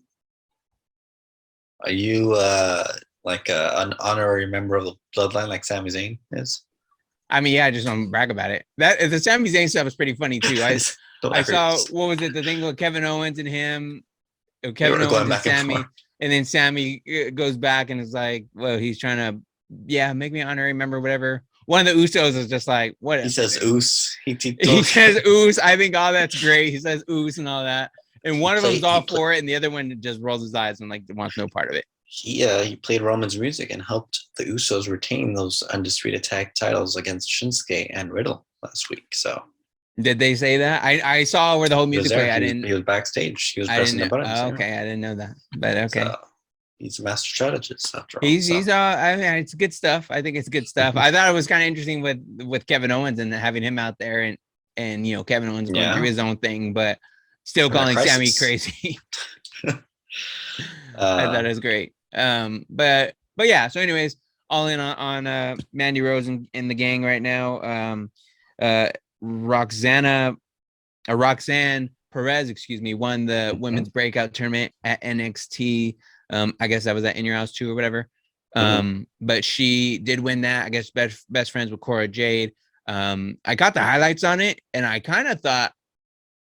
Are you like an honorary member of the bloodline like Sami Zayn is? I mean, yeah, I just don't brag about it. That the Sami Zayn stuff is pretty funny too. I saw what was it? The thing with Kevin Owens and him, Kevin Owens and Sammy, and then Sammy goes back and is like, "Well, he's trying to, make me an honorary member, whatever." One of the Usos is just like, "What?" He says "oos." He says "oos." I think all that's great. He says "oos" and all that, and one of them's all for it, and the other one just rolls his eyes and like wants no part of it. He played Roman's music and helped the Usos retain those undisputed tag titles against Shinsuke and Riddle last week. So did they say that? I saw where the whole music played. He was backstage. He was pressing the buttons. Okay, I didn't know that, but okay. So, he's a master strategist after all. He's I mean, it's good stuff. I think it's good stuff. I thought it was kind of interesting with Kevin Owens and having him out there and Kevin Owens going through his own thing, but still calling Sammy crazy. I thought it was great. But yeah. So, anyways, all in on Mandy Rose and the gang right now. Roxanne Perez, won the women's breakout tournament at NXT. I guess that was at In Your House 2 or whatever. But she did win that. I guess best friends with Cora Jade. I got the highlights on it, and I kind of thought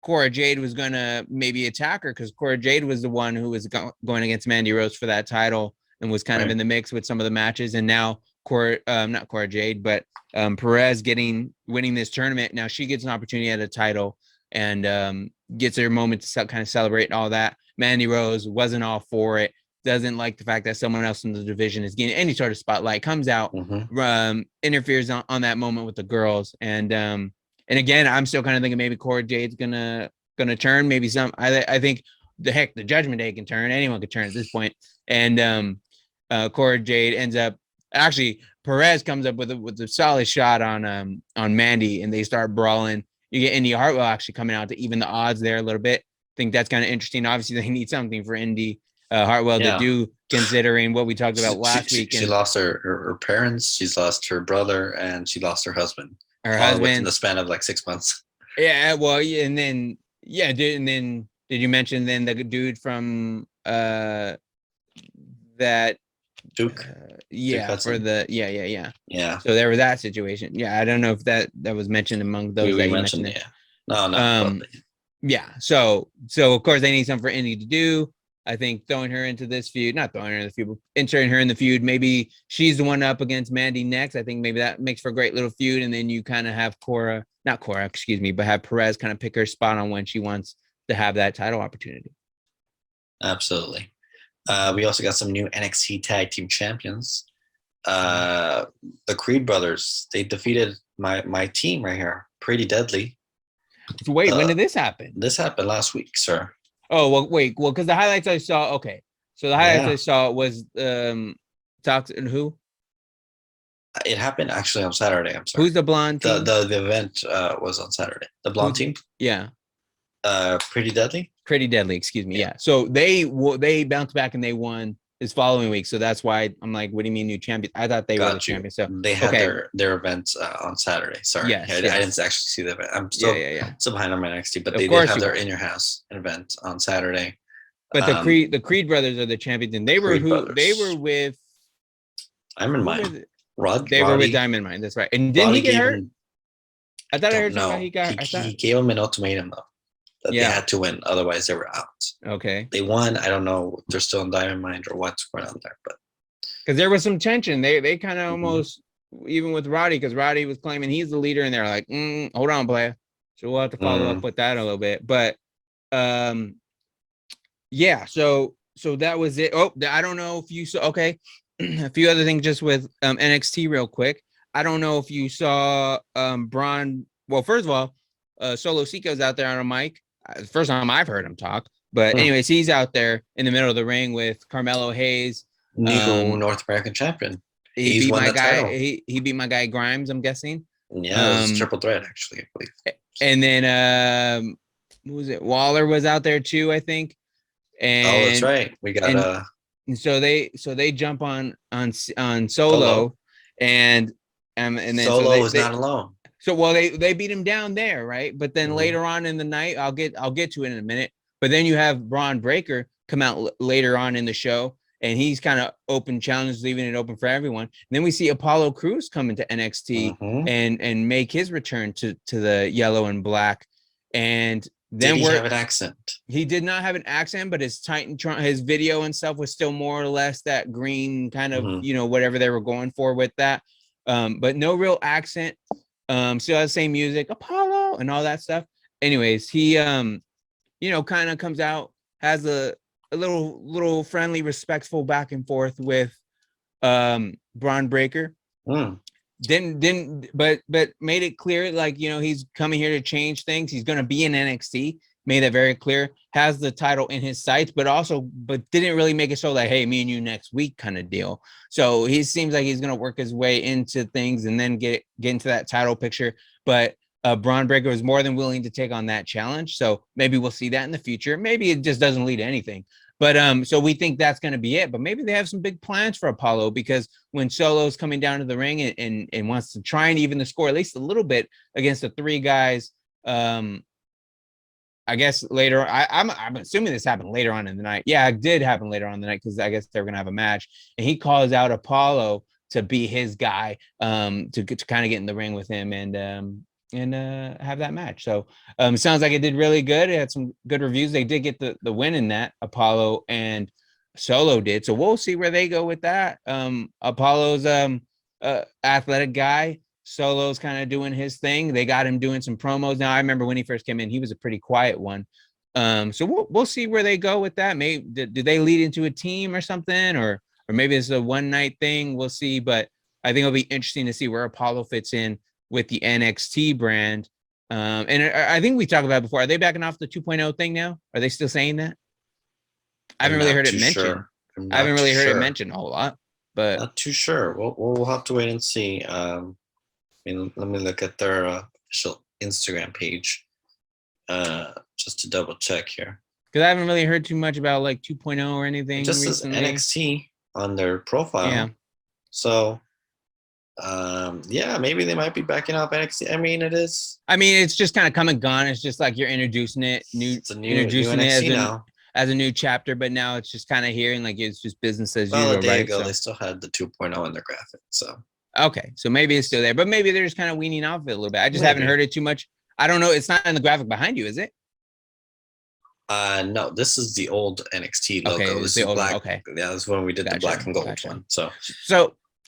Cora Jade was gonna maybe attack her because Cora Jade was the one who was going against Mandy Rose for that title and was kind of in the mix with some of the matches. And now not Cora Jade, but Perez winning this tournament. Now she gets an opportunity at a title and gets her moment to kind of celebrate and all that. Mandy Rose wasn't all for it. Doesn't like the fact that someone else in the division is getting any sort of spotlight. Comes out, interferes on that moment with the girls, and again, I'm still kind of thinking maybe Cora Jade's gonna turn. Maybe I think the Judgment Day can turn. Anyone can turn at this point. And Cora Jade ends up actually Perez comes up with a solid shot on Mandy, and they start brawling. You get Indy Hartwell actually coming out to even the odds there a little bit. I think that's kind of interesting. Obviously, they need something for Indy Hartwell to do, considering what we talked about last week. She lost her parents, she's lost her brother, and she lost her husband. Her husband within the span of like 6 months. Yeah, well, and then did you mention then the dude from that Duke? For the yeah. So there was that situation. Yeah, I don't know if that was mentioned among those that you mentioned. Yeah, no. Yeah, so of course they need something for Indy to do. I think throwing her into this feud, not throwing her in the feud, but inserting her in the feud. Maybe she's the one up against Mandy next. I think maybe that makes for a great little feud. And then you kind of have but have Perez kind of pick her spot on when she wants to have that title opportunity. Absolutely. We also got some new NXT tag team champions. The Creed brothers, they defeated my team right here. Pretty Deadly. So wait, when did this happen? This happened last week, sir. Oh, well, wait. Well, because the highlights I saw, okay. So the highlights I saw was Toxic and who? It happened actually on Saturday. I'm sorry. Who's the blonde team? The event was on Saturday. The blonde team? Yeah. Pretty Deadly? Pretty Deadly, excuse me. Yeah. So they bounced back and they won this following week. So that's why I'm like, what do you mean new champion? I thought they were the champions. So they had their events on Saturday. Sorry. Yes, I didn't actually see the event. I'm still behind on my NXT, but they did have their In Your House event on Saturday. But the Creed brothers are the champions, and they were with Diamond Mine. They were with Diamond Mine. That's right. And didn't he get hurt? I thought I heard something. He gave him an ultimatum though. That they had to win, otherwise they were out. Okay. They won. I don't know if they're still in Diamond Mine or what's going on there, but because there was some tension. They kind of almost even with Roddy, because Roddy was claiming he's the leader, and they're like, hold on, player. So we'll have to follow up with that a little bit. But yeah, so that was it. Oh, I don't know if you saw a few other things just with NXT real quick. I don't know if you saw Braun. Well, first of all, Solo Siko's out there on a mic. First time I've heard him talk. But anyways, he's out there in the middle of the ring with Carmelo Hayes. New North American champion. He beat my guy. He beat my guy Grimes, I'm guessing. Yeah, it was a triple threat, actually, I believe. And then who was it? Waller was out there too, I think. And that's right. We got and so they jump on Solo. And then Solo was not alone. So they beat him down there, right? But then later on in the night, I'll get to it in a minute. But then you have Braun Breaker come out later on in the show, and he's kind of open challenge, leaving it open for everyone. And then we see Apollo Crews come into NXT and make his return to the yellow and black. And then did he have an accent? He did not have an accent, but his Titantron, his video and stuff was still more or less that green kind of, you know, whatever they were going for with that. But no real accent. Still has the same music, Apollo and all that stuff. Anyways, he you know, kind of comes out, has a little friendly, respectful back and forth with Braun Breaker. Didn't but made it clear, like, you know, he's coming here to change things. He's going to be in NXT. Made that very clear. Has the title in his sights, but didn't really make it so like, hey, me and you next week kind of deal. So he seems like he's going to work his way into things and then get into that title picture. But Braun Breaker was more than willing to take on that challenge. So maybe we'll see that in the future. Maybe it just doesn't lead to anything. But so we think that's going to be it. But maybe they have some big plans for Apollo, because when Solo's coming down to the ring and wants to try and even the score at least a little bit against the three guys, I guess later, I'm assuming this happened later on in the night. Yeah, it did happen later on in the night, because I guess they're going to have a match. And he calls out Apollo to be his guy, to kind of get in the ring with him and have that match. So it sounds like it did really good. It had some good reviews. They did get the win in that, Apollo and Solo did. So we'll see where they go with that. Apollo's athletic guy. Solo's kind of doing his thing. They got him doing some promos. Now, I remember when he first came in, he was a pretty quiet one. So we'll see where they go with that. Maybe do they lead into a team or something, or maybe it's a one night thing? We'll see. But I think it'll be interesting to see where Apollo fits in with the NXT brand. And I think we talked about it before. Are they backing off the 2.0 thing now? Are they still saying that? I haven't really heard it mentioned. I haven't really heard it mentioned a whole lot, but not too sure. We'll have to wait and see. Let me look at their official Instagram page just to double check here. Because I haven't really heard too much about like 2.0 or anything. It just recently. says NXT on their profile. Yeah. So, yeah, maybe they might be backing up NXT. I mean, it is. I mean, it's just kind of come and gone. It's just like you're introducing it, introducing new it as a new chapter, but now it's just kind of here and like it's just business as usual. A day ago, they still had the 2.0 in their graphic, so. Okay, so maybe it's still there, but maybe they're just kind of weaning off of it a little bit. I just haven't heard it too much. I don't know. It's not in the graphic behind you, is it? No, this is the old NXT logo. Okay, this is old, black. okay. Yeah, this is when we did the black and gold one. So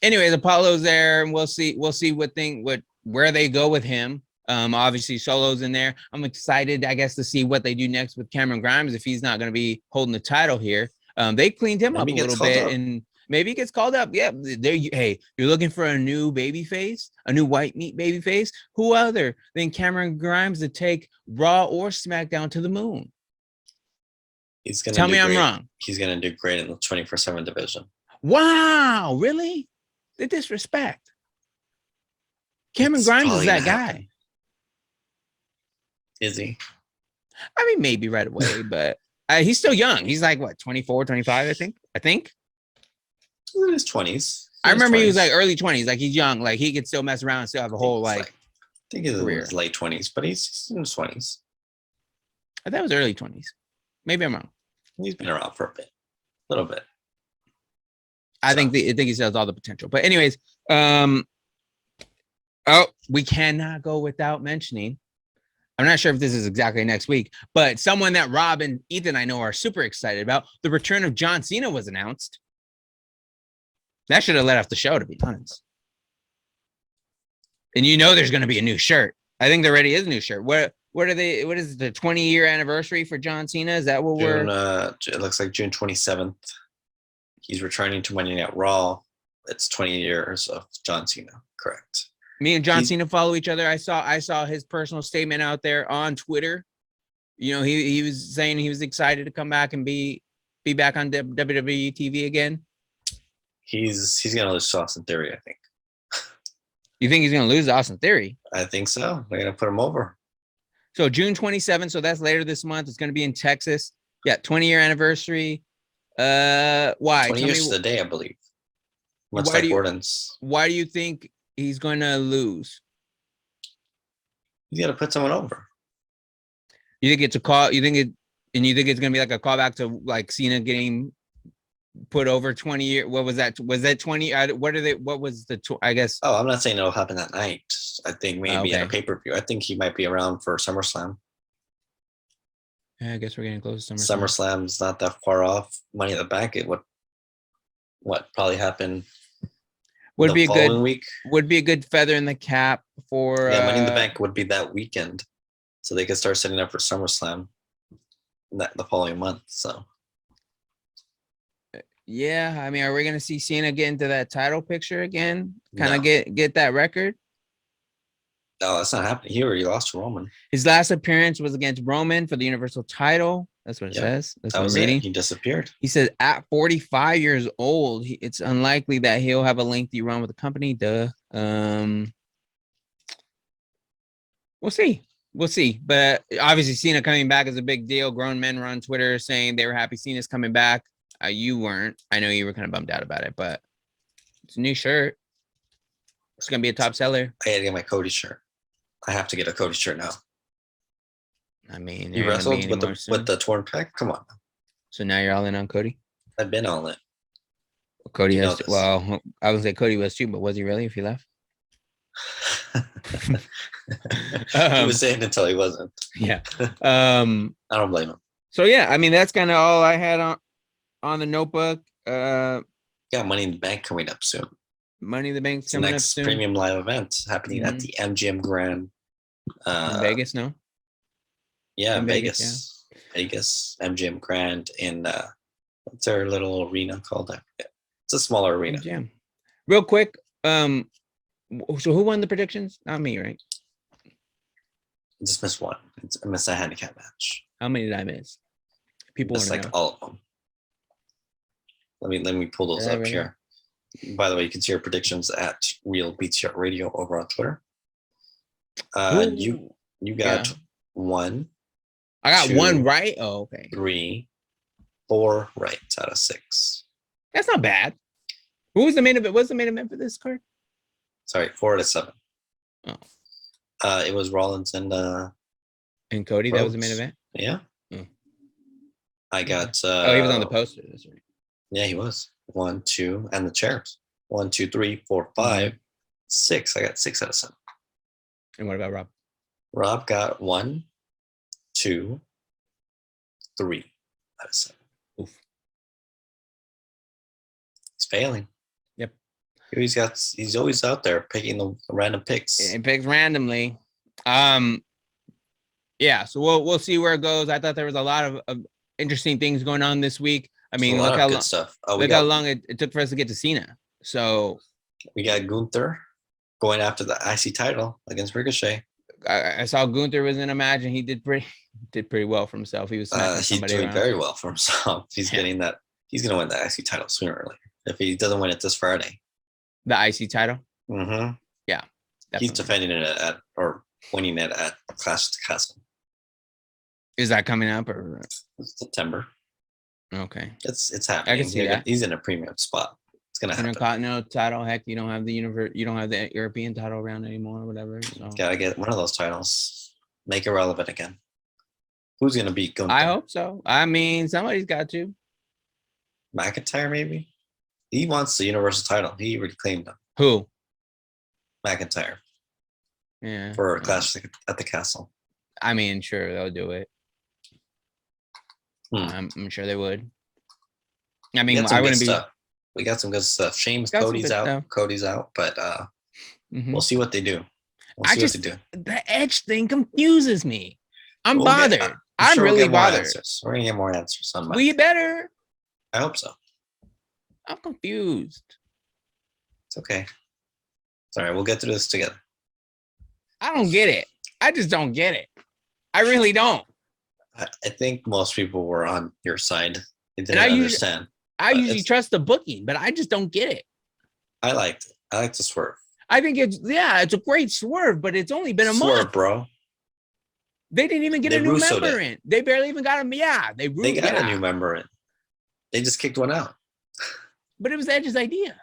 anyways, Apollo's there, and we'll see where they go with him. Obviously Solo's in there. I'm excited, I guess, to see what they do next with Cameron Grimes if he's not going to be holding the title here. They cleaned him up a little bit and. Maybe he gets called up. Yeah, hey, you're looking for a new baby face, a new white meat baby face. Who other than Cameron Grimes to take Raw or SmackDown to the moon? He's gonna tell me I'm wrong. He's gonna do great in the 24/7 division. Wow, really? The disrespect. Cameron Grimes is that guy. Is he? I mean, maybe right away, but he's still young. He's like what, 24, 25, I think. In his 20s. I remember he was like early 20s. Like he's young. Like he could still mess around and still have a whole I think he's in his late 20s, but he's in his 20s. I thought it was early 20s. Maybe I'm wrong. He's been around for a little bit. I think he still has all the potential. But anyways, we cannot go without mentioning. I'm not sure if this is exactly next week, but someone that Rob and Ethan I know are super excited about. The return of John Cena was announced. That should have let off the show, to be honest. And you know there's going to be a new shirt. I think there already is a new shirt. What is the 20-year anniversary for John Cena? Is that what it looks like June 27th. He's returning to Monday Night Raw. It's 20 years of John Cena. Correct. Me and John Cena follow each other. I saw his personal statement out there on Twitter. You know, he was saying he was excited to come back and be back on WWE TV again. He's gonna lose to Austin Theory, I think. You think he's gonna lose to Austin Theory? I think so. They're gonna put him over. So June 27th. So that's later this month. It's gonna be in Texas. Yeah, 20-year anniversary. Why? 20 years to the day, I believe. Much like Gordon's. Why do you think he's going to lose? He's gonna put someone over. You think it's a call? You think And you think it's gonna be like a callback to like Cena getting put over 20 years? What was that? Was that 20? What was the? I guess. Oh, I'm not saying it'll happen that night. I think maybe at a pay-per-view. I think he might be around for SummerSlam. Yeah, I guess we're getting close to SummerSlam. SummerSlam's not that far off. Money in the Bank, it would probably happen would be a good week. Would be a good feather in the cap for Money in the Bank would be that weekend, so they could start setting up for SummerSlam the following month. So yeah, I mean, are we gonna see Cena get into that title picture again? Kind of get that record? No, that's not happening. He already lost to Roman. His last appearance was against Roman for the Universal title. That's what it says. That's what I'm reading. He disappeared. He says at 45 years old, it's unlikely that he'll have a lengthy run with the company. We'll see. But obviously, Cena coming back is a big deal. Grown men were on Twitter saying they were happy Cena's coming back. You weren't. I know you were kind of bummed out about it, but it's a new shirt. It's gonna be a top seller. I had to get my Cody shirt. I have to get a Cody shirt now. I mean, you wrestled with the torn pec? Come on. So now you're all in on Cody? I've been all in. Well, Cody has. Well, I would say Cody was too, but was he really? If he left, he was saying until he wasn't. Yeah. I don't blame him. So yeah, I mean that's kind of all I had on the notebook. Got Money in the Bank coming up soon. Money in the Bank's coming up soon. Premium live event happening at the MGM Grand. In Vegas, no? Yeah, in Vegas. Yeah. Vegas, MGM Grand in what's their little arena called? I forget. It's a smaller arena. MGM. Real quick, so who won the predictions? Not me, right? I just missed one. I missed a handicap match. How many did I miss? People missed all of them. Let me pull those up here. By the way, you can see our predictions at Real BTR Radio over on Twitter. You got one. I got 2, 1 right. Oh, okay. 3, 4 right out of 6. That's not bad. Who was the main event? What's the main event for this card? Sorry, 4 out of 7. Oh. It was Rollins and Cody. That was the main event. Yeah. Oh. I got. He was on the poster. That's right. Yeah, he was. 1, 2, and the chairs. 1, 2, 3, 4, 5, 6. I got 6 out of 7. And what about Rob? Rob got 1, 2, 3 out of 7. Oof. He's failing. Yep. He's always out there picking the random picks. He picks randomly. Yeah. So we'll see where it goes. I thought there was a lot of interesting things going on this week. I mean, look how long stuff. Look how long it took for us to get to Cena. So we got Gunther going after the IC title against Ricochet. I saw Gunther was in a match and he did pretty well for himself. He was he's doing very well for himself. He's getting that. He's going to win the IC title sooner or later. If he doesn't win it this Friday, the IC title. Mm-hmm. Yeah, definitely. He's defending it or winning it at Clash of the Castle. Is that coming up or September? Okay, it's happening. I can see that. He's in a premium spot. It's gonna happen. Intercontinental title. Heck, you don't have the European title around anymore or whatever. So. Gotta get one of those titles. Make it relevant again. Who's gonna beat Gunther? I hope so. I mean, somebody's got to. McIntyre, maybe. He wants the Universal title. He already claimed them. Who? McIntyre. Yeah. For Clash at the Castle. I mean, sure, they'll do it. I'm sure they would. I mean, I wouldn't be. We got some good stuff. Cody's out. Cody's out, but we'll see what they do. What they do. The Edge thing confuses me. I'm bothered. I'm really bothered. We're gonna get more answers on Monday. We better. I hope so. I'm confused. It's okay. It's all right. We'll get through this together. I don't get it. I just don't get it. I really don't. I think most people were on your side. They didn't understand. I usually trust the booking, but I just don't get it. I liked it. I like the swerve. I think it's a great swerve, but it's only been a month, bro. They didn't even get a new member in. They barely even got him. Yeah, they got a new member in. They just kicked one out. But it was Edge's idea.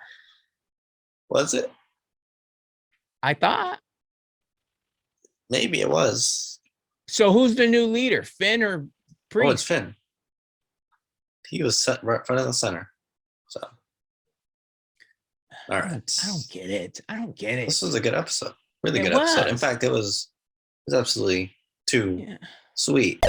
Was it? I thought. Maybe it was. So who's the new leader? Finn or Oh, it's Finn. He was set right front of the center. So, all right. I don't get it. This was a good episode. Really good episode. In fact, it was absolutely too sweet.